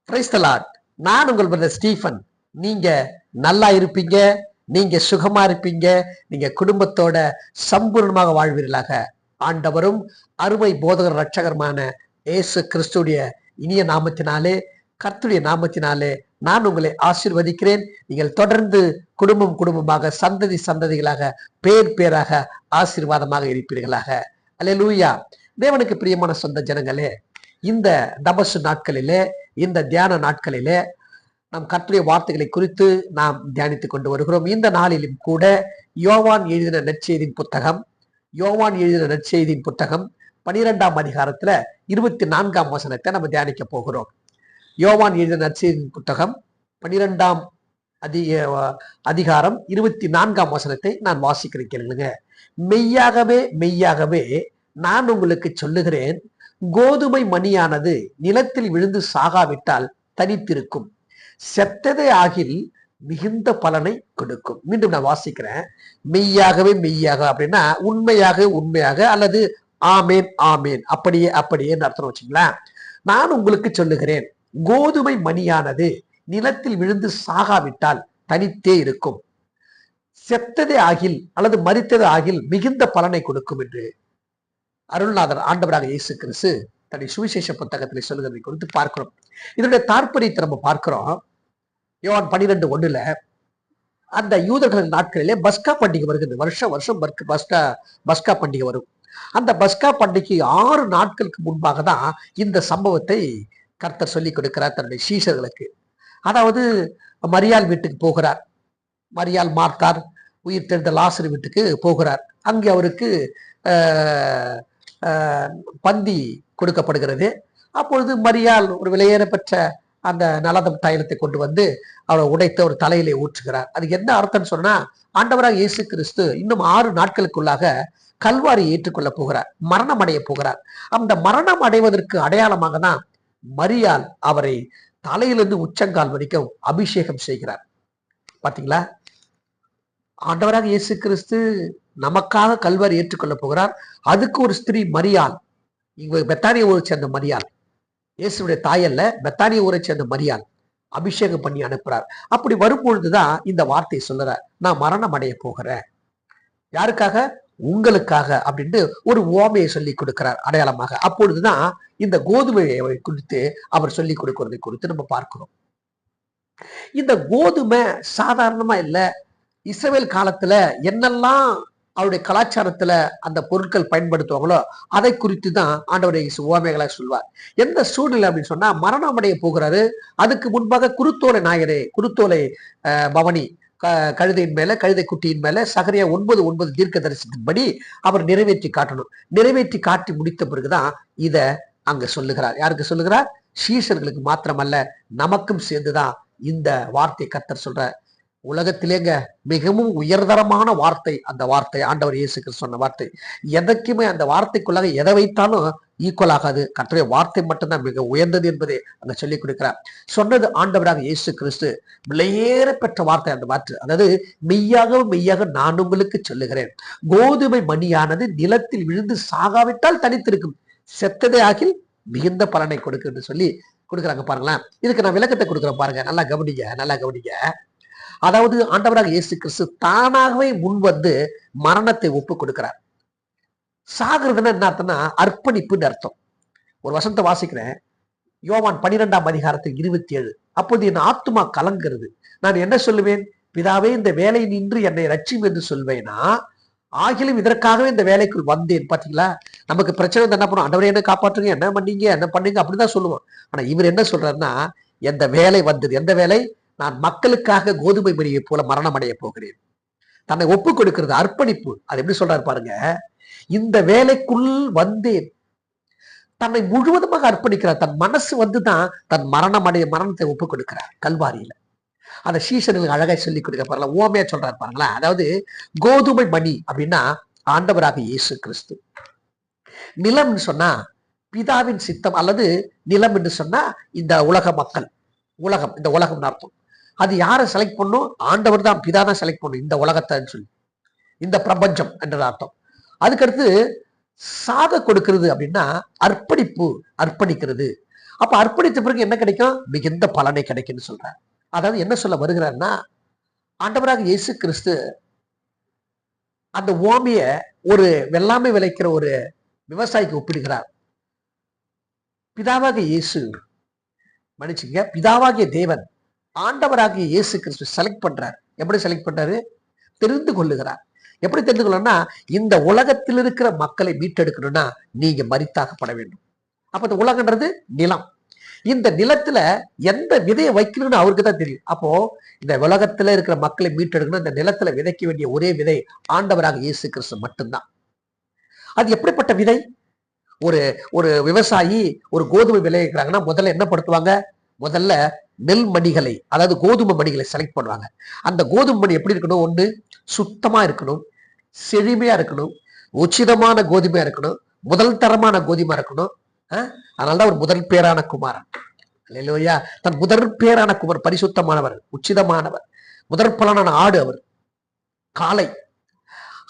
Praise the Lord. நான் உங்கள் brother Stephen. நீங்க நல்லா இருப்பீங்க, நீங்க சுகமா இருப்பீங்க, நீங்க குடும்பத்தோட சம்பூர்ணமாக வாழ்வீர்களாக. ஆண்டவரும் அருமை போதகர் ரட்சகருமான இயேசு கிறிஸ்துடைய இனிய நாமத்தினாலே, கர்த்தருடைய நாமத்தினாலே நான் உங்களை ஆசீர்வதிக்கிறேன். நீங்கள் தொடர்ந்து குடும்பம் குடும்பமாக, சந்ததி சந்ததிகளாக, பேர் பேராக ஆசீர்வாதமாக இருப்பீர்களாக. அல்லேலூயா. தேவனுக்கு பிரியமான சொந்த ஜனங்களே, இந்த தபசு நாட்களிலே, இந்த தியான நாட்களிலே நாம் கர்த்தருடைய வார்த்தைகளை குறித்து நாம் தியானித்துக் கொண்டு வருகிறோம். இந்த நாளிலும் கூட யோவான் எழுதின நற்செய்தியின் புத்தகம் 12ஆம் அதிகாரத்துல 24ஆம் வசனத்தை நம்ம தியானிக்க போகிறோம். யோவான் எழுதின நற்செய்தியின் புத்தகம் 12ஆம் அதிகாரம் 24ஆம் வசனத்தை நான் வாசிக்கிறேன், கேளுங்க. மெய்யாகவே மெய்யாகவே நான் உங்களுக்கு சொல்லுகிறேன், கோதுமை மணியானது நிலத்தில் விழுந்து சாகாவிட்டால் தனித்திருக்கும், செத்ததே ஆகில் மிகுந்த பலனை கொடுக்கும். மீண்டும் நான் வாசிக்கிறேன். மெய்யாகவே மெய்யாக அப்படின்னா உண்மையாக உண்மையாக, அல்லது ஆமேன் ஆமேன், அப்படியே அப்படியே அர்த்தம் வச்சுங்களேன். நான் உங்களுக்கு சொல்லுகிறேன், கோதுமை மணியானது நிலத்தில் விழுந்து சாகாவிட்டால் தனித்தே இருக்கும், செத்ததே ஆகில் அல்லது மரித்ததே ஆகில் மிகுந்த பலனை கொடுக்கும் என்று அருள்நாதர் ஆண்டவராக இயேசு கிறிஸ்து தன்னுடைய சுவிசேஷ புத்தகத்திலே சொல்லுகிறதை குறித்து பார்க்கிறோம். இதனுடைய தாற்பயத்தை நம்ம பார்க்கிறோம். யோவான் 12:1 அந்த யூதர்களின் நாட்களிலே பஸ்கா பண்டிகை வருகிறது. வருஷம் வருஷம் பஸ்கா பண்டிகை வரும். அந்த பஸ்கா பண்டிகை 6 நாட்களுக்கு முன்பாக தான் இந்த சம்பவத்தை கர்த்தர் சொல்லி கொடுக்கிறார் தன்னுடைய சீஷர்களுக்கு. அதாவது மரியாள் வீட்டுக்கு போகிறார். மரியாள் மார்த்தார் உயிர் தெரிந்த லாசரு வீட்டுக்கு போகிறார். அங்கே அவருக்கு பந்தி கொடுக்கப்படுகிறது. அப்பொழுது மரியாள் ஒரு விலையேற பெற்ற அந்த நலதம் தைலத்தை கொண்டு வந்து அவரை உடைத்து ஒரு தலையிலே ஊற்றுகிறார். அதுக்கு என்ன அர்த்தம்னு சொன்னா, ஆண்டவராக இயேசு கிறிஸ்து இன்னும் 6 நாட்களுக்குள்ளாக கல்வாரி ஏற்றுக்கொள்ள போகிறார், மரணம் அடைய போகிறார். அந்த மரணம் அடைவதற்கு அடையாளமாக தான் மரியாள் அவரை தலையிலிருந்து உச்சங்கால் வரைக்கும் அபிஷேகம் செய்கிறார். பாத்தீங்களா? ஆண்டவராக இயேசு கிறிஸ்து நமக்காக கல்வாரி ஏற்றுக்கொள்ள போகிறார். அதுக்கு ஒரு ஸ்திரீ மரியாள், இவ பெத்தானிய ஊரை சேர்ந்த மரியாள், இயேசுடைய தாயல்ல, பெத்தானிய ஊரை சேர்ந்த மரியாள் அபிஷேகம் பண்ணி அனுப்புறார். அப்படி வரும்பொழுதுதான் இந்த வார்த்தை சொல்லுறார், நான் மரணம் அடைய போகிறேன். யாருக்காக? உங்களுக்காக அப்படின்ட்டு ஒரு உவமையை சொல்லி கொடுக்கிறார் அடையாளமாக. அப்பொழுதுதான் இந்த கோதுமையை குறித்து அவர் சொல்லி கொடுக்கிறதை குறித்து நம்ம பார்க்கிறோம். இந்த கோதுமை சாதாரணமா இல்ல. இஸ்ரவேல் காலத்துல என்னெல்லாம் அவருடைய கலாச்சாரத்துல அந்த பொருட்கள் பயன்படுத்துவாங்களோ அதை குறித்து தான் ஆண்டவரை உவமைகளை சொல்வார். எந்த சூழ்நிலை அப்படின்னு சொன்னா, மரணம் அடைய போகிறாரு. அதுக்கு முன்பாக குருத்தோலை பவனி கழுதையின் மேல, கழுதை குட்டியின் மேல சகரியா 9:9 தீர்க்க தரிசனத்தின்படி அவர் நிறைவேற்றி காட்டணும். நிறைவேற்றி காட்டி முடித்த பிறகுதான் இத அங்க சொல்லுகிறார். யாருக்கு சொல்லுகிறார்? சீஷர்களுக்கு மாத்திரமல்ல, நமக்கும் சேர்ந்துதான் இந்த வார்த்தை கர்த்தர் சொல்ற. உலகத்திலேங்க மிகவும் உயர்தரமான வார்த்தை அந்த வார்த்தை, ஆண்டவர் இயேசு கிறிஸ்து சொன்ன வார்த்தை. எதற்குமே அந்த வார்த்தைக்குள்ளாக எதை வைத்தாலும் ஈக்குவல் ஆகாது. கர்த்தருடைய வார்த்தை மட்டும்தான் மிக உயர்ந்தது என்பதை அங்க சொல்லி கொடுக்கிறார். சொன்னது ஆண்டவராக இயேசு கிறிஸ்து. விலையேற பெற்ற வார்த்தை அந்த வார்த்தை. அதாவது மெய்யாக மெய்யாக நான் உங்களுக்கு சொல்லுகிறேன், கோதுமை மணியானது நிலத்தில் விழுந்து சாகாவிட்டால் தனித்திருக்கும், செத்ததே ஆகில் மிகுந்த பலனை கொடுக்கு என்று சொல்லி கொடுக்குறாங்க. பாருங்களேன், இதுக்கு நான் விளக்கத்தை கொடுக்குறேன் பாருங்க. நல்லா கவனிங்க. அதாவது ஆண்டவராக இயேசு கிறிஸ்து தானாகவே முன் வந்து மரணத்தை ஒப்பு கொடுக்கிறார். சாகிறதுன்னா என்ன அர்த்தம்னா அர்ப்பணிப்புன்னு அர்த்தம். ஒரு வசனத்தை வாசிக்கிறேன். யோவான் 12ஆம் அதிகாரத்தில் 27. அப்போது என் ஆத்துமா கலங்கிறது, நான் என்ன சொல்லுவேன்? பிதாவே, இந்த வேலை நின்று என்னை ரட்சியும் என்று சொல்வேனா? ஆகிலும் இதற்காகவே இந்த வேலைக்குள் வந்தேன். பாத்தீங்களா? நமக்கு பிரச்சனை வந்து என்ன பண்ணும்? ஆண்டவரே என்ன காப்பாற்றுங்க, என்ன பண்ணீங்க, என்ன பண்ணீங்க அப்படிதான் சொல்லுவோம். ஆனா இவர் என்ன சொல்றாருன்னா, எந்த வேலை வந்தது. எந்த வேலை? நான் மக்களுக்காக கோதுமை மணியை போல மரணம் அடைய போகிறேன். தன்னை ஒப்பு கொடுக்கிறது, அர்ப்பணிப்பு. அது எப்படி சொல்றாரு பாருங்க. இந்த வேலைக்குள் வந்தேன். தன்னை முழுவதுமாக அர்ப்பணிக்கிறார். தன் மனசு வந்துதான் தன் மரணத்தை ஒப்பு கொடுக்கிறார் கல்வாரியில. அந்த சீஷர்களுக்கு அழகாய் சொல்லி கொடுக்க பாருங்களா, ஓமையா சொல்றாரு பாருங்களா. அதாவது கோதுமை மணி அப்படின்னா ஆண்டவராக இயேசு கிறிஸ்து. நிலம்னு சொன்னா பிதாவின் சித்தம், அல்லது நிலம் என்று சொன்னா இந்த உலக மக்கள், இந்த உலகம் அர்த்தம். அது யாரை செலக்ட் பண்ணும்? ஆண்டவர் தான், பிதா தான் செலக்ட் பண்ணும் இந்த உலகத்தைன்னு சொல்லி, இந்த பிரபஞ்சம் என்ற அர்த்தம். அதுக்கடுத்து சாக கொடுக்கிறது அப்படின்னா அர்ப்பணிக்கிறது. அப்ப அர்ப்பணித்த பிறகு என்ன கிடைக்கும்? மிகுந்த பலனை கிடைக்கும்னு சொல்றார். அதாவது என்ன சொல்ல வருகிறார்னா, ஆண்டவராக இயேசு கிறிஸ்து அந்த ஓமைய ஒரு வெள்ளாமை விளைக்கிற ஒரு விவசாயிக்கு ஒப்பிடுகிறார். பிதாவாகிய இயேசு, மன்னிச்சுங்க, பிதாவாகிய தேவன் ஆண்டவராகிய இயேசு கிறிஸ்து செலக்ட் பண்றார். எப்படி செலக்ட் பண்றாரு? தெரிந்து கொள்ளுகிறார். எப்படி தெரிந்து கொள்ளணும்னா, இந்த உலகத்தில் இருக்கிற மக்களை மீட்டெடுக்கணும்னா நீங்க மரித்தாகப்பட வேண்டும். அப்ப இந்த உலகன்றது நிலம். இந்த நிலத்துல எந்த விதையை வைக்கணும்னு அவருக்கு தான் தெரியும். அப்போ இந்த உலகத்துல இருக்கிற மக்களை மீட்டெடுக்கணும், இந்த நிலத்துல விதைக்க வேண்டிய ஒரே விதை ஆண்டவராக இயேசு கிறிஸ்து மட்டும்தான். அது எப்படிப்பட்ட விதை? ஒரு ஒரு விவசாயி ஒரு கோதுமை விளைவிக்கிறாங்கன்னா முதல்ல என்ன படுத்துவாங்க? முதல்ல நெல் மணிகளை, அதாவது கோதுமை மணிகளை செலக்ட் பண்ணுவாங்க. அந்த கோதுமை மணி எப்படி இருக்கணும்? ஒண்ணு சுத்தமா இருக்கணும், செழுமையா இருக்கணும், உச்சிதமான கோதுமையா இருக்கணும், முதல் தரமான கோதுமையா இருக்கணும். அதனாலதான் ஒரு முதல் பேரான குமாரன். அல்லேலூயா. தன் முதற் பேரான குமார் பரிசுத்தமானவர், உச்சிதமானவர், முதற் பலனான ஆடு அவர், காளை.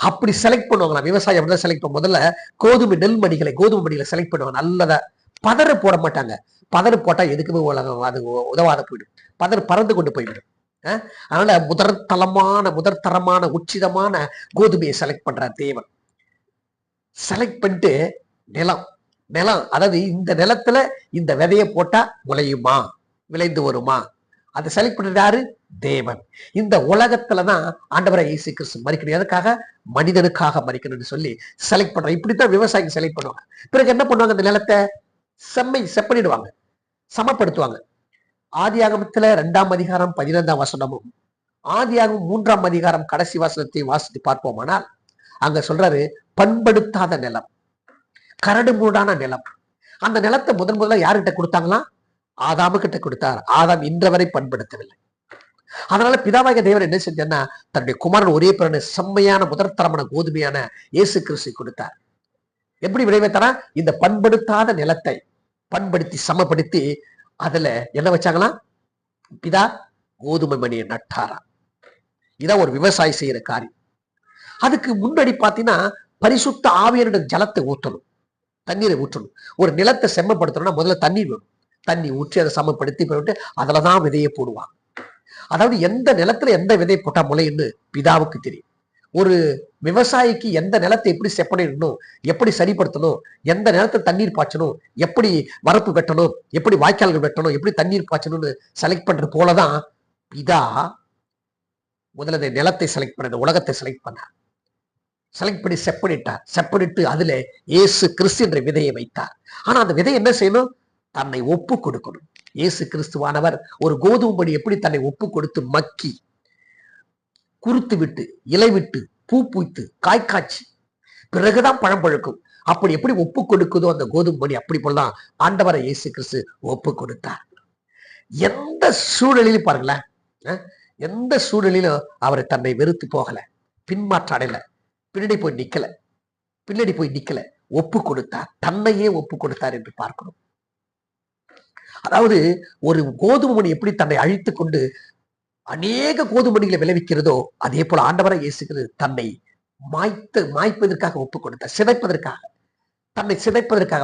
அப்படி செலக்ட் பண்ணுவாங்களா விவசாயம்? அப்படிதான் செலக்ட் பண்ணும். முதல்ல கோதுமை கோதுமை மணிகளை செலக்ட் பண்ணுவாங்க. நல்லதா பதறு போட மாட்டாங்க. பதறு போட்டா எதுக்குமே அது உதவாத போயிடும். பதறு பறந்து கொண்டு போய்விடும். அதனால முதற் தரமான உச்சிதமான கோதுமையை செலக்ட் பண்றார் தேவன். செலக்ட் பண்ணிட்டு நிலம், அதாவது இந்த நிலத்துல இந்த விதையை போட்டா முளையுமா, விளைந்து வருமா, அதை செலக்ட் பண்றது யாரு? தேவன். இந்த உலகத்துலதான் ஆண்டவராகிய இயேசு கிறிஸ்து மரிக்கணும். எதுக்காக? மனிதனுக்காக மரிக்கணும்னு சொல்லி செலக்ட் பண்றாங்க. இப்படித்தான் விவசாயிகள் செலக்ட் பண்ணுவாங்க. பிறகு என்ன பண்ணுவாங்க? அந்த நிலத்தை செப்பனிடுவாங்க, சமப்படுத்துவாங்க. ஆதியாகமத்துல 2ஆம் அதிகாரம் 15ஆம் வசனமும், ஆதியாகமம் 3ஆம் அதிகாரம் கடைசி வசனத்தை வாசித்து பார்ப்போமானால் அங்க சொல்றாரு, பண்படுத்தாத நிலம், கரடு மூடான நிலம். அந்த நிலத்தை முதல்ல யாருகிட்ட கொடுத்தாங்களாம்? ஆதாமு கிட்ட கொடுத்தார். ஆதாம் இன்றவரை பண்படுத்தவில்லை. அதனால பிதாவாகிய தேவன் என்ன செஞ்சார்னா, தன்னுடைய குமாரன் ஒரே பிறனை செம்மையான முதற்தரமான கோதுமையான இயேசு கிறிஸ்து கொடுத்தார். எப்படி விளைவித்தாரா? இந்த பண்படுத்தாத நிலத்தை பண்படுத்தி சமப்படுத்தி அதுல என்ன வச்சாங்களாம்? பிதா கோதுமை மணியை நட்டாரா. இதான் ஒரு விவசாயி செய்யற காரியம். அதுக்கு முன்னாடி பாத்தீங்கன்னா பரிசுத்த ஆவியனுடைய ஜலத்தை ஊற்றணும், தண்ணீரை ஊற்றணும். ஒரு நிலத்தை செம்மப்படுத்தணும்னா முதல்ல தண்ணீர் வேணும். தண்ணி ஊற்றி அதை சமப்படுத்தி போட்டு அதுலதான் விதையை போடுவாங்க. அதாவது எந்த நிலத்துல எந்த விதை போட்டா முளைன்னு பிதாவுக்கு தெரியும். ஒரு விவசாயிக்கு எந்த நிலத்தை எப்படி செப்பனிடணும், எப்படி சரிப்படுத்தணும், எந்த நேரத்தை தண்ணீர் பாய்ச்சணும், எப்படி வரப்பு வெட்டணும், எப்படி வாய்க்கால்கள் வெட்டணும், எப்படி தண்ணீர் பாய்ச்சணும்னு செலக்ட் பண்றது போலதான் பிதா முதல்ல நிலத்தை செலக்ட் பண்ண, உலகத்தை செலக்ட் பண்ணார். செலக்ட் பண்ணி செப்பனிட்டு அதுல இயேசு கிறிஸ்து என்ற விதையை வைத்தார். ஆனா அந்த விதை என்ன செய்யணும்? தன்னை ஒப்பு கொடுக்கணும். இயேசு கிறிஸ்துவானவர் ஒரு கோதுமை மணி எப்படி தன்னை ஒப்பு கொடுத்து மக்கி குருத்து விட்டு இலை விட்டு பூ பூத்து காய் காய்ச்சி பிறகுதான் பழம் பழுக்கும், அப்படி எப்படி ஒப்பு கொடுக்குதோ அந்த கோதுமை மணி, அப்படி போலதான் ஆண்டவரை இயேசு கிறிஸ்து ஒப்பு கொடுத்தார். எந்த சூழலிலும் பாருங்களேன், எந்த சூழலிலும் அவர் தன்னை வெறுத்து போகல, பின்மாற்ற அடையல, பின்னாடி போய் நிக்கல, ஒப்பு கொடுத்தார். தன்னையே ஒப்பு கொடுத்தார் என்று பார்க்கணும். அதாவது ஒரு கோதுமை மணி எப்படி தன்னை அழித்து கொண்டு அநேக கோதுமணிகளை விளைவிக்கிறதோ அதே போல ஆண்டவரை இயேசுகிறது தன்னை மாய்ப்பதற்காக ஒப்பு கொடுத்தார். சிதைப்பதற்காக, தன்னை சிதைப்பதற்காக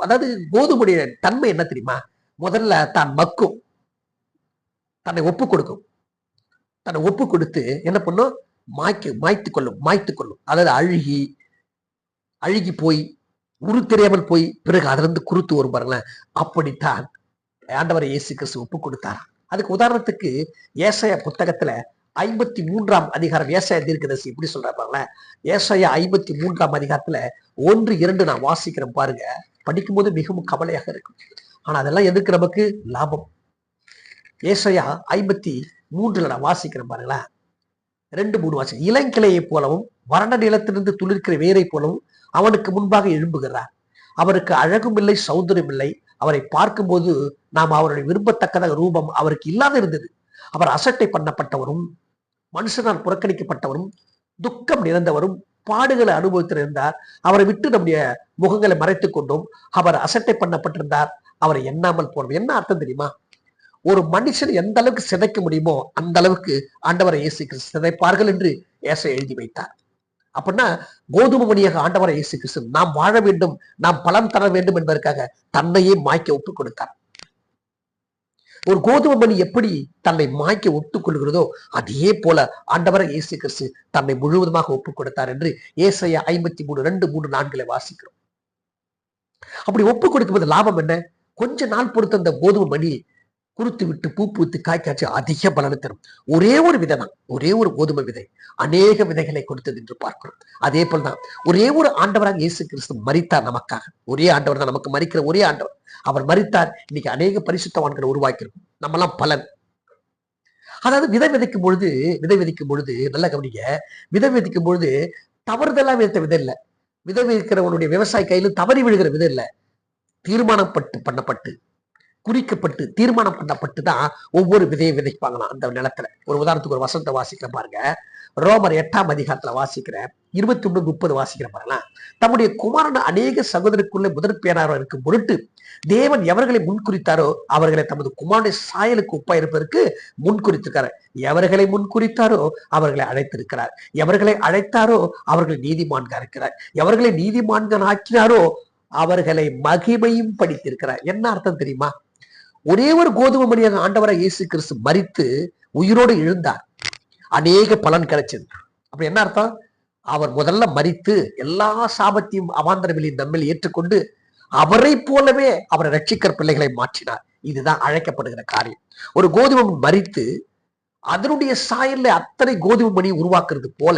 அதாவது கோதுமையுடைய தன்மை என்ன தெரியுமா? முதல்ல தான் மக்கும், தன்னை ஒப்பு கொடுக்கும். தன்னை ஒப்பு கொடுத்து என்ன பண்ணும்? மாய்த்து கொள்ளும். அதாவது அழுகி போய் உரு தெரியாமல் போய் பிறகு அதுல இருந்து குருத்து வரும் பாருங்களேன். அப்படித்தான் ஆண்டவரை இயேசு கிறிஸ்து ஒப்பு கொடுத்தார். அதுக்கு உதாரணத்துக்கு ஏசாயா புத்தகத்துல 53ஆம் அதிகாரம், ஏசாயா தீர்க்கதரிசி இப்படி சொல்றாரு பாருங்களேன். ஏசாயா 53ஆம் அதிகாரத்துல 1-2 நான் வாசிக்கிறேன் பாருங்க. படிக்கும்போது மிகவும் கவலையாக இருக்கும். ஆனா அதெல்லாம் எதுக்கு நமக்கு லாபம். ஏசாயா 53 நான் வாசிக்கிறேன் பாருங்களேன். 2-3 வாசி. இளங்கிளையை போலவும் வறண்ட நிலத்திலிருந்து துளிர்க்கிற வேரை போலவும் அவனுக்கு முன்பாக எழும்புகிறார். அவருக்கு அழகும் இல்லை, சௌந்தரியம் இல்லை. அவரை பார்க்கும்போது நாம் அவருடைய விரும்பத்தக்கதாக ரூபம் அவருக்கு இல்லாத இருந்தது. அவர் அசட்டை பண்ணப்பட்டவரும் மனுஷனால் புறக்கணிக்கப்பட்டவரும் துக்கம் நிறைந்தவரும் பாடுகளை அனுபவித்திருந்தார். அவரை விட்டு நம்முடைய முகங்களை மறைத்துக் கொண்டோம். அவர் அசட்டை பண்ணப்பட்டிருந்தார், அவரை எண்ணாமல் போனோம். என்ன அர்த்தம் தெரியுமா? ஒரு மனுஷன் எந்த அளவுக்கு சிதைக்க முடியுமோ அந்த அளவுக்கு ஆண்டவரை இயேசு கிறிஸ்து சிதைப்பார்கள் என்று ஏசாயா எழுதி வைத்தார். அப்படின்னா கோதுமை மணியாக ஆண்டவராய் இயேசு கிறிஸ்து நாம் வாழ வேண்டும், நாம் பலன் தர வேண்டும் என்பதற்காக தன்னையே மாய்க்க ஒப்புக் கொடுத்தார். ஒரு கோதுமை மணி எப்படி தன்னை மாய்க்க ஒப்புக் கொள்கிறதோ அதே போல ஆண்டவராய் இயேசு கிறிஸ்து தன்னை முழுவதுமாக ஒப்புக் கொடுத்தார் என்று ஏசாயா 53:2-3-4 வாசிக்கிறோம். அப்படி ஒப்புக் கொடுக்கும்போது லாபம் என்ன? கொஞ்ச நாள் பொறுத்து அந்த கோதுமை மணி குறுத்து விட்டு பூ பூத்து காய்க்காய்ச்சி அதிக பலனை தரும். ஒரே ஒரு விதை தான், ஒரே ஒரு கோதுமை விதை அநேக விதைகளை கொடுத்தது என்று பார்க்கிறோம். அதே போல்தான் ஒரே ஒரு ஆண்டவராக இயேசு கிறிஸ்து மரித்தார் நமக்காக. ஒரே ஆண்டவர் தான், நமக்கு மரிக்கிற ஒரே ஆண்டவர். அவர் மரித்தார். இன்னைக்கு அநேக பரிசுத்தவான்களை உருவாக்கியிருக்கும். நம்மெல்லாம் பலன். அதாவது விதை விதைக்கும் பொழுது நல்லா கவனிங்க, விதை விதைக்கும் பொழுது தவறுதலா விதைத்த விதை இல்லை. விதை விதைக்கிறவனுடைய விவசாய கையிலும் தவறி விழுகிற விதை இல்லை. பண்ணப்பட்டு குறிக்கப்பட்டு தீர்மானம் பண்ணப்பட்டு தான் ஒவ்வொரு விதையை விதைப்பாங்களாம் அந்த நிலத்துல. ஒரு உதாரணத்துக்கு ஒரு வசனத்தை வாசிக்கிற பாருங்க. ரோமர் 8 வாசிக்கிறேன், 21-30 வாசிக்கிற பாருங்களா. தம்முடைய குமாரன் அநேக சகோதரருக்குள்ள முதற்பேராக இருக்கும் பொருட்டு தேவன் எவர்களை முன்குறித்தாரோ அவர்களை தமது குமாரனுடைய சாயலுக்கு ஒப்பா இருப்பதற்கு முன்குறித்திருக்காரு. எவர்களை முன்குறித்தாரோ அவர்களை அழைத்திருக்கிறார். எவர்களை அழைத்தாரோ அவர்களை நீதிமான்கள் இருக்கிறார். எவர்களை நீதிமான்கள் ஆக்கினாரோ அவர்களை மகிமையும் படித்திருக்கிறார். என்ன அர்த்தம் தெரியுமா? ஒரே ஒரு கோதுமை மணியாக ஆண்டவராய் இயேசு கிறிஸ்து மரித்து உயிரோடு எழுந்தார். அநேக பலன் கிடைச்சது. அப்படி என்ன அர்த்தம்? அவர் முதல்ல மரித்து எல்லா சாபத்தையும் அவாந்தரவிலையும் நம்மில் ஏற்றுக்கொண்டு அவரை போலவே அவரை ரட்சிக்கிற பிள்ளைகளை மாற்றினார். இதுதான் அழைக்கப்படுகிற காரியம். ஒரு கோதுமை மரித்து அதனுடைய சாயல்ல அத்தனை கோதுமை மணி உருவாக்குறது போல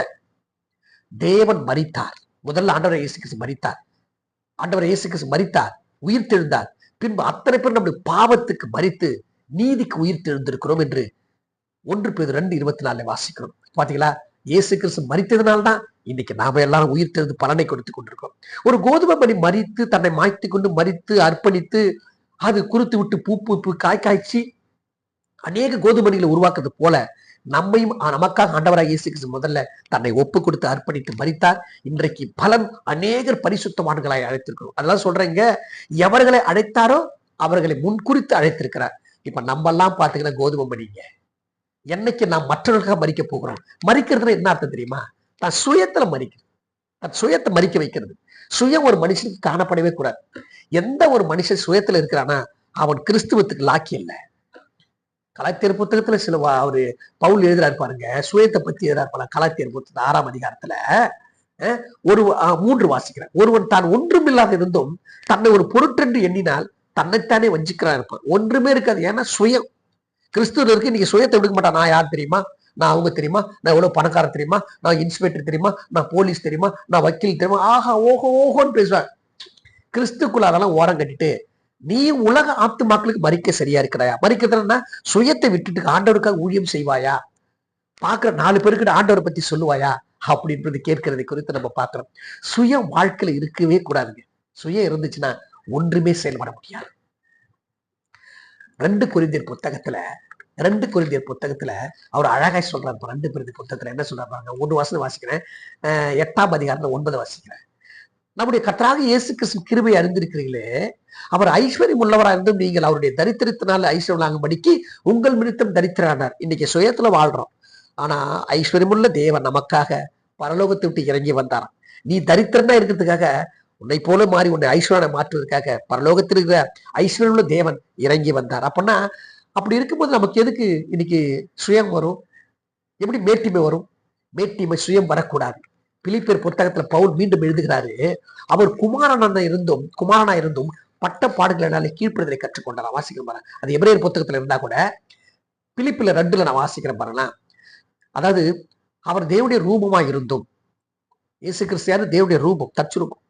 தேவன் மரித்தார். முதல்ல ஆண்டவரை இயேசு கிறிஸ்து மரித்தார். ஆண்டவர் இயேசு கிறிஸ்து மரித்தார், உயிர் தெழுந்தார். பின்பு அத்தனை பேர் நம்முடைய பாவத்துக்கு மரித்து நீதிக்கு உயிர் தெழுந்திருக்கிறோம் என்று 1 பேதுரு 2:24 வாசிக்கிறோம். பாத்தீங்களா? இயேசு கிறிஸ்து மரித்ததுனால்தான் இன்னைக்கு நாம எல்லாரும் உயிர் தெழுந்து பலனை கொடுத்து கொண்டிருக்கோம். ஒரு கோதுமை மணி மரித்து தன்னை மாய்த்து கொண்டு மரித்து அர்ப்பணித்து அது குறுத்து விட்டு பூ காய்ச்சி அநேக கோதுமணிகளை உருவாக்குறது போல நம்மையும் நமக்காக ஆண்டவராக இயேசு கிறிஸ்து முதல்ல தன்னை ஒப்பு கொடுத்து அர்ப்பணித்து மரித்தார். இன்றைக்கு பலன் அநேகர் பரிசுத்தவான்களாய் அழைத்திருக்கிறோம். அதெல்லாம் சொல்றேங்க, எவர்களை அழைத்தாரோ அவர்களை முன்குறித்து அழைத்திருக்கிறார். இப்ப நம்ம எல்லாம் பாத்தீங்கன்னா கோதுமை மணிங்க. என்னைக்கு நாம் மற்றவர்களுக்காக மறிக்க போகிறோம். மறிக்கிறதுல என்ன அர்த்தம் தெரியுமா? தான் சுயத்துல மறிக்கிறது, தன் சுயத்தை மறிக்க வைக்கிறது. சுயம் ஒரு மனுஷனுக்கு காணப்படவே கூடாது. எந்த ஒரு மனுஷன் சுயத்துல இருக்கிறானா அவன் கிறிஸ்துவத்துக்கு லாக்கி இல்லை. கலாத்தியர் புத்தகத்துல சில அவரு பவுல் எழுதுறாரு பாருங்க, சுயத்தை பத்தி எழுதுறாரு. கலாத்தியர் புத்தகத்துல 6 ஒரு 3 வாசிக்கிறேன். ஒருவன் தான் ஒன்றும் இல்லாத இருந்தும் தன்னை ஒரு பொருட்டென்று எண்ணினால் தன்னைத்தானே வஞ்சிக்கிறான் இருப்பான். ஒன்றுமே இருக்காது. ஏன்னா சுயம். கிறிஸ்துவ இருக்கு. நீங்க சுயத்தை விடுக்க மாட்டான். நான் யார் தெரியுமா? நான் அவங்க தெரியுமா? நான் எவ்வளவு பணக்காரர் தெரியுமா? நான் இன்ஸ்பெக்டர் தெரியுமா? நான் போலீஸ் தெரியுமா? நான் வக்கீல் தெரியுமா? ஆஹா ஓஹோ ஓஹோன்னு பேசுவார். கிறிஸ்துக்குள்ள அதெல்லாம் ஓரம் கட்டிட்டு நீ உலக ஆத்துமாக்களுக்கு மறிக்க சரியா இருக்கிறாயா? மறிக்கிறதுனா சுயத்தை விட்டுட்டு ஆண்டவருக்காக ஊழியம் செய்வாயா? பாக்குற 4 பேருக்கு ஆண்டவரை பத்தி சொல்லுவாயா அப்படின்றது கேட்கறதை குறித்து நம்ம பாக்குறோம். சுயம் வாழ்க்கையில இருக்கவே கூடாதுங்க. சுயம் இருந்துச்சுன்னா ஒன்றுமே செயல்பட முடியாது. 2 கொரிந்தியர் புத்தகத்துல அவர் அழகாய் சொல்றாரு. 2 கொரிந்தியர் புத்தகத்துல என்ன சொல்றாரு பாருங்க. 1 வசனம் வாசிக்கிறேன், 8 9 வாசிக்கிறேன். நம்முடைய கர்த்தராகிய இயேசு கிறிஸ்து கிருபை அறிந்திருக்கிறீர்களே, அவர் ஐஸ்வர்யம் உள்ளவராக இருந்தும் நீங்கள் அவருடைய தரித்திரத்தினால் ஐஸ்வர்யமாகும்படிக்கு உங்கள் நிமித்தம் தரித்திரானார். இன்னைக்கு சுயத்துல வாழ்றோம். ஆனா ஐஸ்வர்யமுள்ள தேவன் நமக்காக பரலோகத்தை விட்டு இறங்கி வந்தாராம். நீ தரித்திரனா இருக்கிறதுக்காக, உன்னை போல மாறி உன்னை ஐஸ்வர்யனை மாற்றுவதற்காக பரலோகத்தில் இருக்கிற ஐஸ்வர்யமுள்ள தேவன் இறங்கி வந்தார். அப்படின்னா அப்படி இருக்கும்போது நமக்கு எதுக்கு இன்னைக்கு சுயம் வரும்? எப்படி மேட்டிமை வரும்? மேட்டிமை சுயம் வரக்கூடாது. பிலிப்பியர் புத்தகத்துல பவுல் மீண்டும் எழுதுகிறாரு, அவர் குமாரனா இருந்தும் பட்ட பாடுகளினாலே கீழ்ப்படுதலை கற்றுக்கொண்டார். வாசிக்கிறேன் பாருங்க. அது எபிரேயர் புத்தகத்துல இருந்தா கூட பிலிப்பில 2 நான் வாசிக்கிறேன் பாருங்க. அதாவது அவர் தேவனுடைய ரூபமா இருந்தும், இயேசு கிறிஸ்து தேவனுடைய ரூபம், தச்சுரூபம்.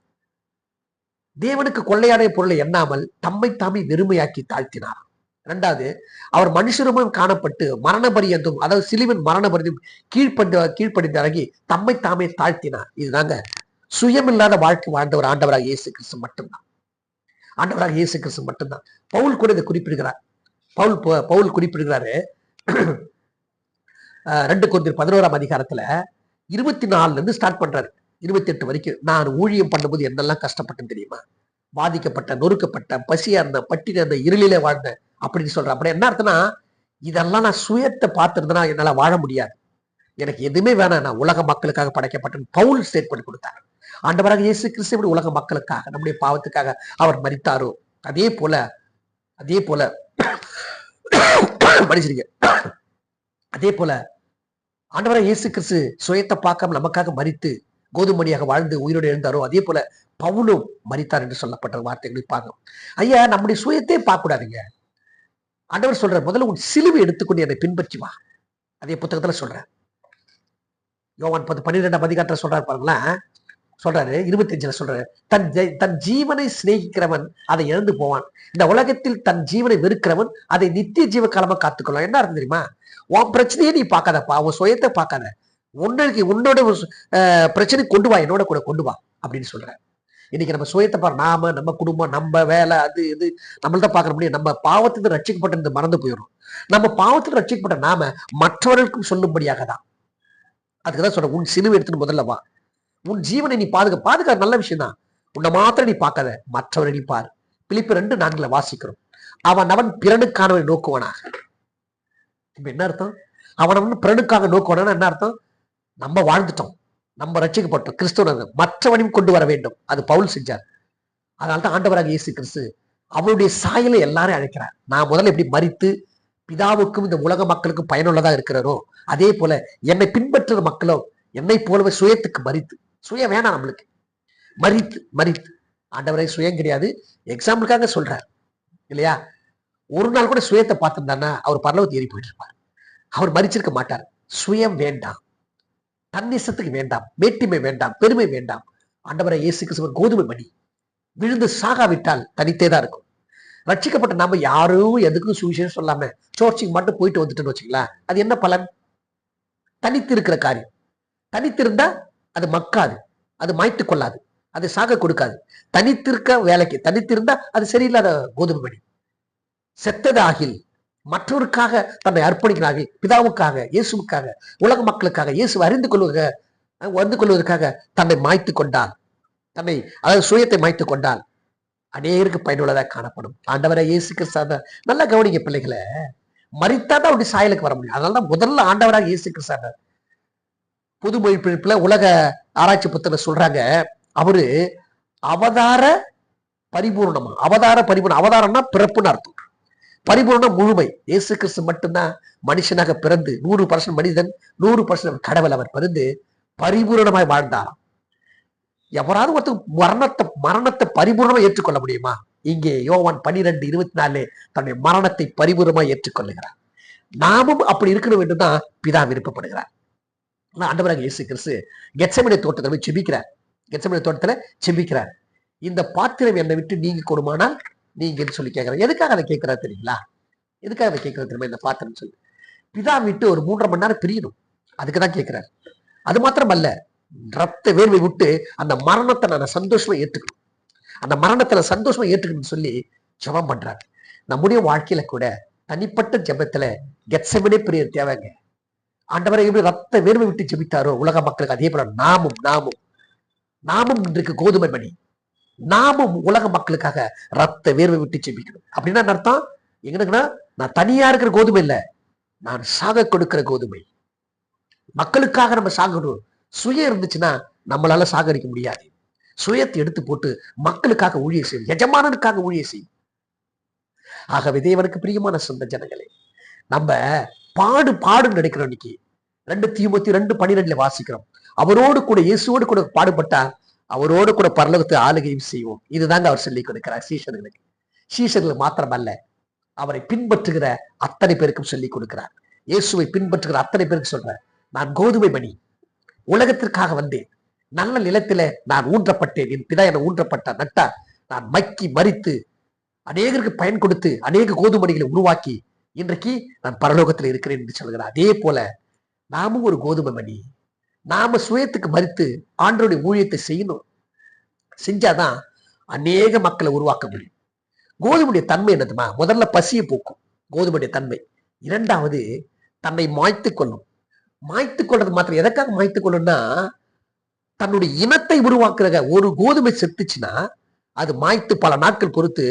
தேவனுக்கு கொள்ளையாடைய பொருளை எண்ணாமல் தம்மை தாமே வெறுமையாக்கி தாழ்த்தினார். 2வது, அவர் மனுஷருமும் காணப்பட்டு மரண பரியந்தும், அதாவது சிலுவின் மரண பரியும் கீழ்ப்படிந்தாகி தம்மை தாமே தாழ்த்தினார். இதுதாங்க சுயமில்லாத வாழ்க்கை வாழ்ந்த ஒரு ஆண்டவராக இயேசு கிறிஸ்து மட்டும்தான். ஆண்டவராக இயேசு கிறிஸ்து மட்டும்தான். பவுல் கூட இதை குறிப்பிடுகிறார். பவுல் குறிப்பிடுகிறாரு 2 கொரிந்தியர் 11 24 ஸ்டார்ட் பண்றாரு 28 வரைக்கும். நான் ஊழியம் பண்ணும்போது என்னெல்லாம் கஷ்டப்பட்டேன்னு தெரியுமா? பாதிக்கப்பட்ட, நொறுக்கப்பட்ட, பசியா இருந்த, பட்டின இருந்த, இருளிலே வாழ்ந்த அப்படின்னு சொல்றேன். அப்படி என்ன அர்த்தம்னா, இதெல்லாம் நான் சுயத்தை பார்த்திருந்தேன்னா என்னால வாழ முடியாது. எனக்கு எதுவுமே வேணாம், நான் உலக மக்களுக்காக படைக்கப்பட்டேன் பவுல் ஸ்டேட்மெண்ட் கொடுத்தார். ஆண்டவராக இயேசு கிறிஸ்து எப்படி உலக மக்களுக்காக நம்முடைய பாவத்துக்காக அவர் மரித்தாரோ அதே போல மனுஷங்க அதே போல ஆண்டவராக இயேசு கிறிஸ்து சுயத்தை பார்க்காம நமக்காக மரித்து கோதுமணியாக வாழ்ந்து உயிரோடு எழுந்தாரோ அதே போல பவுலும் மரித்தார் என்று சொல்லப்பட்ட வார்த்தைகளை பார்க்கணும். ஐயா, நம்முடைய சுயத்தை பார்க்க கூடாதுங்க. ஆண்டவர் சொல்ற, முதல்ல உன் சிலுவை எடுத்துக்கொண்டு என்னை பின்பற்றி வா. அதே புத்தகத்துல சொல்றேன். யோவான் 12 அதிகாரத்துல சொல்றாரு பாருங்களேன். சொல்றாரு 25 சொல்றாரு, தன் ஜீவனை சிநேகிக்கிறவன் அதை இழந்து போவான், இந்த உலகத்தில் தன் ஜீவனை வெறுக்கிறவன் அதை நித்திய ஜீவ காலமா காத்துக்கொள்ளும். என்ன அர்த்தம் தெரியுமா? உன் பிரச்சனையே நீ பார்க்காதப்பா, உன் சுயத்தை பார்க்காத, உன்னோட பிரச்சனை கொண்டு வா, என்னோட கூட கொண்டு வா அப்படின்னு சொல்ற. இன்னைக்கு நம்ம சுயத்தை பாரு, நாம நம்ம குடும்பம் நம்ம வேலை அது இது நம்மள்தான் பார்க்க முடியும். நம்ம பாவத்திலிருந்து ரட்சிக்கப்பட்ட மறந்து போயிடும். நம்ம பாவத்தில் ரட்சிக்கப்பட்ட நாம மற்றவர்களுக்கும் சொல்லும்படியாக தான். அதுக்குதான் சொல்ற, உன் சிலுவை எடுத்துட்டு முதல்ல வா, உன் ஜீவனை நீ பாதுகா நல்ல விஷயம் தான். உன்னை மாத்திரம் நீ பார்க்காத, மற்றவரை நீ பாரு. பிலிப்பியர் 2:4 வாசிக்கிறோம். அவன் பிறனுக்கானவனை நோக்குவானாக. இப்ப என்ன அர்த்தம்? அவன் பிறனுக்காக நோக்குவானா என்ன அர்த்தம்? நம்ம வாழ்ந்துட்டோம், நம்ம ரட்சிக்கப்பட்டோம், கிறிஸ்துவ மற்றவனையும் கொண்டு வர வேண்டும். அது பவுல் செஞ்சார். அதனால்தான் ஆண்டவராக இயேசு கிறிஸ்து அவருடைய சாயலை எல்லாரும் அழைக்கிறார். நான் முதல்ல எப்படி மரித்து பிதாவுக்கும் இந்த உலக மக்களுக்கும் பயனுள்ளதா இருக்கிறாரோ அதே போல என்னை பின்பற்றுற மக்களும் என்னை போலவே சுயத்துக்கு மரித்து, சுயம் வேணாம் நம்மளுக்கு, மரித்து ஆண்டவரை சுயம் கிடையாது, எக்ஸாம்பிளுக்காக சொல்றார் இல்லையா? ஒரு நாள் கூட சுயத்தை பார்த்திருந்தான்னா அவர் பரலோகத்தை ஏறி போயிட்டு இருப்பார். அவர் மரிச்சிருக்க மாட்டார். சுயம் வேண்டாம், தன்னிசத்துக்கு வேண்டாம், மேட்டிமை வேண்டாம், பெருமை வேண்டாம். ஆண்டவரை இயேசு கிறிஸ்து கோதுமை மணி விழுந்து சாகாவிட்டால் தனித்தே தான் இருக்கும். ரட்சிக்கப்பட்ட நாம யாரும் எதுக்கும் சுவிசேஷம் சொல்லாம சர்ச்சுக்கு மட்டும் போயிட்டு வந்துட்டுன்னு வச்சுக்கலாம், அது என்ன பலன்? தனித்து இருக்கிற காரியம். தனித்திருந்தா அது மக்காது, அது மாய்த்து கொள்ளாது, அது சாக கொடுக்காது. தனித்திருக்க வேலைக்கு தனித்திருந்தா அது சரியில்லாத கோதுமை மணி. செத்தது ஆகில் மற்றவருக்காக தன்னை அர்ப்பணிக்கிறார்கள், பிதாவுக்காக, இயேசுக்காக, உலக மக்களுக்காக, இயேசு அறிந்து கொள்வதற்காக தன்னை மாய்த்து கொண்டால், அதாவது சுயத்தை மாய்த்து கொண்டால் அநேகருக்கு பயனுள்ளதாக காணப்படும். ஆண்டவரை இயேசு கிறிஸ்து நல்லா கவனிக்க பிள்ளைகளை, மரித்தாதான் அவருடைய சாயலுக்கு வர முடியும். அதனாலதான் முதல்ல ஆண்டவராக இயேசு கிறிஸ்து புது மொழிபெயர்ப்புல உலக ஆராய்ச்சி புத்தகம் சொல்றாங்க, அவரு அவதார பரிபூர்ணமா, அவதாரம்னா பிறப்புன்னு அர்த்தம், பரிபூர்ணம் முழுமை. இயேசு கிறிஸ்து மட்டும்தான் மனுஷனாக பிறந்து 100% மனிதன் 100% கடவுள். அவர் பிறந்து பரிபூர்ணமாய் வாழ்ந்தாராம். எவராது ஒருத்தர் மரணத்தை பரிபூர்ணமா ஏற்றுக்கொள்ள முடியுமா? இங்கே யோவான் 12:24 தன்னுடைய மரணத்தை பரிபூர்ணமாய் ஏற்றுக்கொள்ளுகிறார். நாமும் அப்படி இருக்கணும் என்றுதான் பிதா விருப்பப்படுகிறார். ஆண்டவராக இயேசு கிறிஸ்து கெத்செமனே தோட்டத்தில் போய் செபிக்கிறார். இந்த பாத்திரம் என்னை விட்டு நீங்க கொடுமானால் நீங்கன்னு சொல்லி கேட்கிறார். எதுக்காக அதை கேட்கிறார் தெரியுங்களா? எதுக்காக அதை கேட்கறது தெரியுமா? இந்த பாத்திரம் சொல்லி பிதா விட்டு ஒரு 3.5 மணி நேரம் பிரியணும், அதுக்குதான் கேட்கிறார். அது மாத்திரம் அல்ல, ரத்த வேர்வை விட்டு அந்த மரணத்தை நான் சந்தோஷமா ஏற்றுக்கணும், அந்த மரணத்தை நான் சந்தோஷமா ஏற்றுக்கணும்னு சொல்லி ஜெபம் பண்றாரு. நம்முடைய வாழ்க்கையில கூட தனிப்பட்ட ஜெபத்துல கெத்செமனே பிரியர் தேவைங்க. ஆண்டவரை எப்படி ரத்த வேர்வை விட்டு ஜெபித்தாரோ உலக மக்களுக்கு, அதே போல நாமும் இன்றைக்கு கோதுமை மணி, நாமும் உலக மக்களுக்காக ரத்த வேர்வை விட்டு ஜெபிக்கணும். அப்படின்னா அர்த்தம் எங்களுக்குன்னா, நான் தனியா இருக்கிற கோதுமை இல்லை, நான் சாக கொடுக்கிற கோதுமை. மக்களுக்காக நம்ம சாகணும். சுயம் இருந்துச்சுன்னா நம்மளால சாகடிக்க முடியாது. சுயத்தை எடுத்து போட்டு மக்களுக்காக ஊழிய செய்யும், எஜமானனுக்காக ஊழிய செய்யும். ஆகவே தேவனுக்கு பிரியமான சொந்த ஜனங்களே, நம்ம பாடுன்னு நினைக்கிறோம். இன்னைக்கு 2 தீமோத்தேயு 2:12 வாசிக்கிறோம், அவரோடு கூட இயேசுவோடு கூட பாடுபட்டா அவரோடு கூட பரலோகத்தை ஆளுகையும் செய்வோம். இதுதாங்க அவர் சொல்லி கொடுக்கிறார் சீஷர்களுக்கு. சீஷர்களுக்கு மாத்திரமல்ல, அவரை பின்பற்றுகிற அத்தனை பேருக்கும் சொல்லி கொடுக்கிறார். இயேசுவை பின்பற்றுகிற அத்தனை பேருக்கு சொல்ற, நான் கோதுமை மணி, உலகத்திற்காக வந்தேன், நல்ல நிலத்தில நான் ஊன்றப்பட்டேன், என் பிதா என ஊன்றப்பட்ட நட்டா நான் மக்கி மரித்து அநேகருக்கு பயன் கொடுத்து அநேக கோதுமணிகளை உருவாக்கி இன்றைக்கு நான் பரலோகத்தில் இருக்கிறேன் என்று சொல்கிறார். அதே போல நாமும் ஒரு கோதுமை மணி. நாம சுயத்துக்கு மரித்து ஆண்டவருடைய ஊழியத்தை செய்யணும். செஞ்சாதான் அநேக மக்களை உருவாக்க முடியும். கோதுமையுடைய தன்மை என்னதுமா? முதல்ல பசியை போக்கும் கோதுமையுடைய தன்மை. 2வது தன்னை மாய்த்து கொள்ளும். மாய்த்து கொள்றது மாத்திரம் எதற்காக மாய்த்து கொள்ளும்னா, தன்னுடைய இனத்தை உருவாக்குற ஒரு கோதுமை செத்துச்சுன்னா அது மாய்த்து பல நாட்கள் பொறுத்து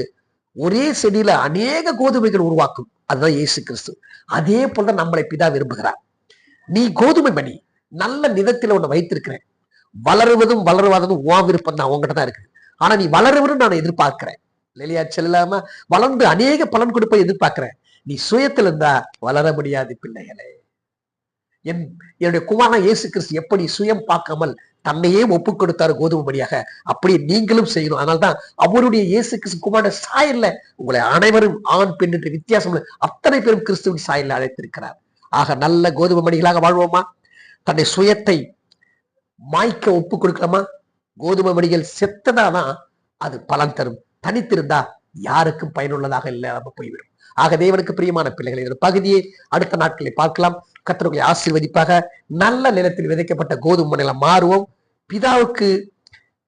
ஒரே செடியில அநேக கோதுமைகள் உருவாக்கும். அதுதான் இயேசு கிறிஸ்து. அதே போல நம்மளை பிதா விரும்புகிறார். நீ கோதுமை மணி, நல்ல நிதத்துல உன்னை வைத்திருக்கிறேன். வளருவதும் வளருவாததும் உன் விருப்பம் தான், உங்ககிட்ட தான் இருக்குது. ஆனா நீ வளருவதும் நான் எதிர்பார்க்கிறேன் இல்லையா? செல்லாம வளர்ந்து அநேக பலன் கொடுப்ப எதிர்பார்க்கிறேன். நீ சுயத்துல இருந்தா வளர முடியாது பிள்ளைகளே. என்னுடைய குமாரன் இயேசு கிறிஸ்து எப்படி சுயம் பார்க்காமல் தன்னையே ஒப்பு கொடுத்தாரு கோதுமை மணியாக, அப்படி நீங்களும் செய்யணும். அதனால்தான் அவருடைய இயேசு கிறிஸ்து குமார சாயல்ல உங்களை அனைவரும் ஆண் பெண் என்று வித்தியாசம் அத்தனை பேரும் கிறிஸ்துவின் சாயல்ல அழைத்திருக்கிறார். ஆக நல்ல கோதுமை மணிகளாக வாழ்வோமா? தன்னை சுயத்தை மாய்க்க ஒப்பு கொடுக்கலாமா? கோதுமை மணிகள் செத்ததாதான் அது பலன் தரும். தனித்திருந்தா யாருக்கும் பயனுள்ளதாக இல்லாம போய்விடும். ஆக தேவனுக்கு பிரியமான பிள்ளைகளை ஒரு பகுதியை அடுத்த நாட்களை பார்க்கலாம். கர்த்தர்களை ஆசீர்வதிப்பாக. நல்ல நிலத்தில் விதைக்கப்பட்ட கோதுமை மணிகளை மாறுவோம். பிதாவுக்கு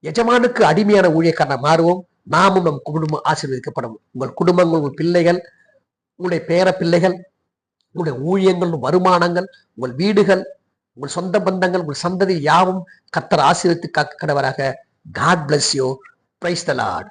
எஜமானுக்கு அடிமையான ஊழியக்காரனை மாறுவோம். நாமும் நம் குடும்பம் ஆசீர்வதிக்கப்படும். உங்கள் குடும்பங்கள், உங்கள் பிள்ளைகள், உங்களுடைய பேர பிள்ளைகள், உங்களுடைய ஊழியங்கள், வருமானங்கள், உங்கள் வீடுகள், உங்கள் சொந்த பந்தங்கள், உங்கள் சந்ததி யாவும் கர்த்தர் ஆசீர்வதித்து காக்க கடவராக. God bless you. Praise the Lord.